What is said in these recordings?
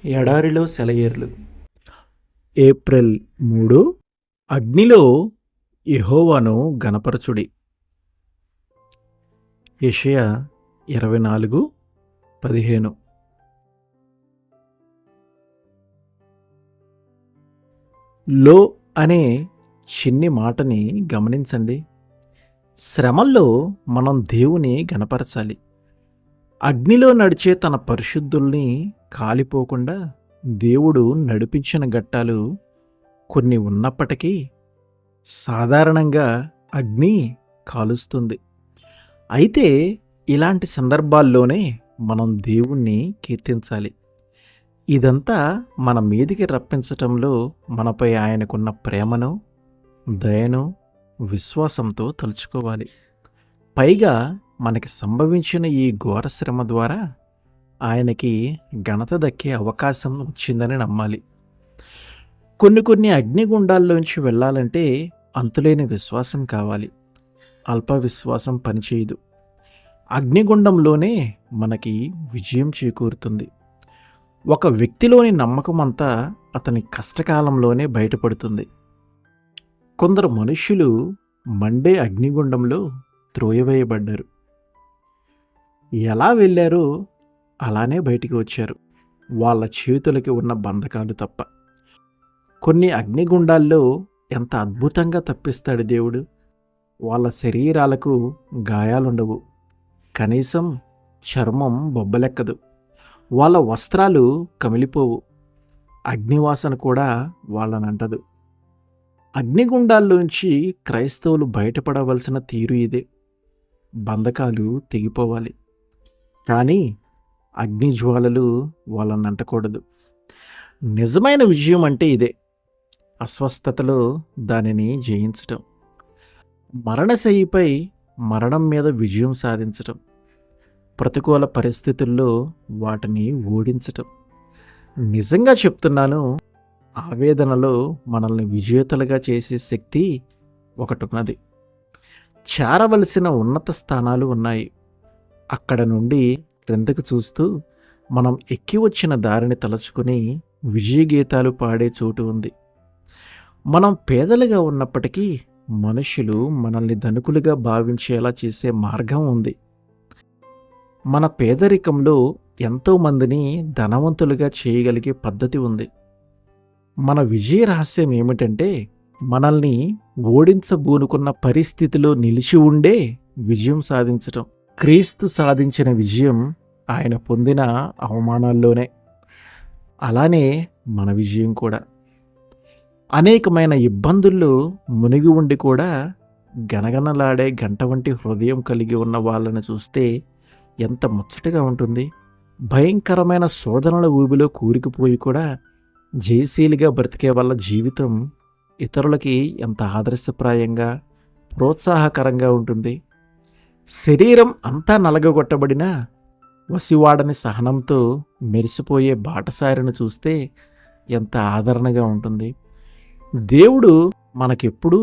ఎడారిలో సెలయేర్లు. ఏప్రిల్ 3. అగ్నిలో యెహోవాను గనపరచుడి. యెషయా 24:15. లో అనే చిన్ని మాటని గమనించండి. శ్రమల్లో మనం దేవుని గనపరచాలి. అగ్నిలో నడిచే తన పరిశుద్ధుల్ని కాలిపోకుండా దేవుడు నడిపించిన ఘట్టాలు కొన్ని ఉన్నప్పటికీ సాధారణంగా అగ్ని కాలుస్తుంది. అయితే ఇలాంటి సందర్భాల్లోనే మనం దేవుణ్ణి కీర్తించాలి. ఇదంతా మన మీదికి రప్పించటంలో మనపై ఆయనకున్న ప్రేమను, దయను, విశ్వాసంతో తలుచుకోవాలి. పైగా మనకి సంభవించిన ఈ ఘోర శ్రమ ద్వారా ఆయనకి ఘనత దక్కే అవకాశం వచ్చిందని నమ్మాలి. కొన్ని అగ్నిగుండాల్లోంచి వెళ్ళాలంటే అంతులేని విశ్వాసం కావాలి. అల్ప విశ్వాసం పనిచేయదు. అగ్నిగుండంలోనే మనకి విజయం చేకూరుతుంది. ఒక వ్యక్తిలోని నమ్మకం అంతా అతని కష్టకాలంలోనే బయటపడుతుంది. కొందరు మనుష్యులు మండే అగ్నిగుండంలో త్రోయవేయబడ్డారు. ఎలా వెళ్ళారో అలానే బయటికి వచ్చారు, వాళ్ళ చేతులకి ఉన్న బంధకాలు తప్ప. కొన్ని అగ్నిగుండాల్లో ఎంత అద్భుతంగా తప్పిస్తాడు దేవుడు. వాళ్ళ శరీరాలకు గాయాలుండవు, కనీసం చర్మం బొబ్బలెక్కదు, వాళ్ళ వస్త్రాలు కమిలిపోవు, అగ్నివాసన కూడా వాళ్ళనంటదు. అగ్నిగుండాల్లోంచి క్రైస్తవులు బయటపడవలసిన తీరు ఇదే. బంధకాలు తెగిపోవాలి, కానీ అగ్నిజ్వాలలు వాళ్ళని అంటకూడదు. నిజమైన విజయం అంటే ఇదే. అస్వస్థతలో దానిని జయించటం, మరణశయ్యపై మరణం మీద విజయం సాధించటం, ప్రతికూల పరిస్థితుల్లో వాటిని ఓడించటం. నిజంగా చెప్తున్నాను, ఆవేదనలో మనల్ని విజేతలుగా చేసే శక్తి ఒకటి ఉన్నది. చేరవలసిన ఉన్నత స్థానాలు ఉన్నాయి. అక్కడ నుండి క్రిందకు చూస్తూ మనం ఎక్కి వచ్చిన దారిని తలుచుకుని విజయగీతాలు పాడే చోటు ఉంది. మనం పేదలుగా ఉన్నప్పటికీ మనుషులు మనల్ని ధనికులుగా భావించేలా చేసే మార్గం ఉంది. మన పేదరికంలో ఎంతోమందిని ధనవంతులుగా చేయగలిగే పద్ధతి ఉంది. మన విజయ రహస్యం ఏమిటంటే మనల్ని ఓడించబూనుకున్న పరిస్థితిలో నిలిచి ఉండే విజయం సాధించటం. క్రీస్తు సాధించిన విజయం ఆయన పొందిన అవమానాల్లోనే. అలానే మన విజయం కూడా. అనేకమైన ఇబ్బందుల్లో మునిగి ఉండి కూడా గనగనలాడే గంట వంటి హృదయం కలిగి ఉన్న వాళ్ళని చూస్తే ఎంత ముచ్చటగా ఉంటుంది. భయంకరమైన శోధనల ఊబిలో కూరుకుపోయి కూడా జయశీలిగా బ్రతికే వాళ్ళ జీవితం ఇతరులకి ఎంత ఆదర్శప్రాయంగా, ప్రోత్సాహకరంగా ఉంటుంది. శరీరం అంతా నలగగొట్టబడినా వసివాడని సహనంతో మెరిసిపోయే బాటసారిని చూస్తే ఎంత ఆదరణగా ఉంటుంది. దేవుడు మనకెప్పుడు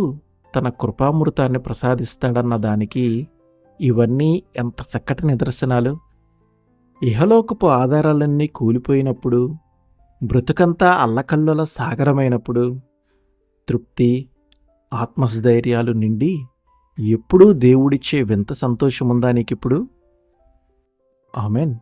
తన కృపామృతాన్ని ప్రసాదిస్తాడన్న దానికి ఇవన్నీ ఎంత చక్కటి నిదర్శనాలు. ఇహలోకపు ఆధారాలన్నీ కూలిపోయినప్పుడు, బ్రతుకంతా అల్లకల్లోల సాగరమైనప్పుడు తృప్తి, ఆత్మస్థైర్యాలు నిండి ఎప్పుడూ దేవుడిచ్చే వింత సంతోషముందా నీకిప్పుడు? ఆమెన్.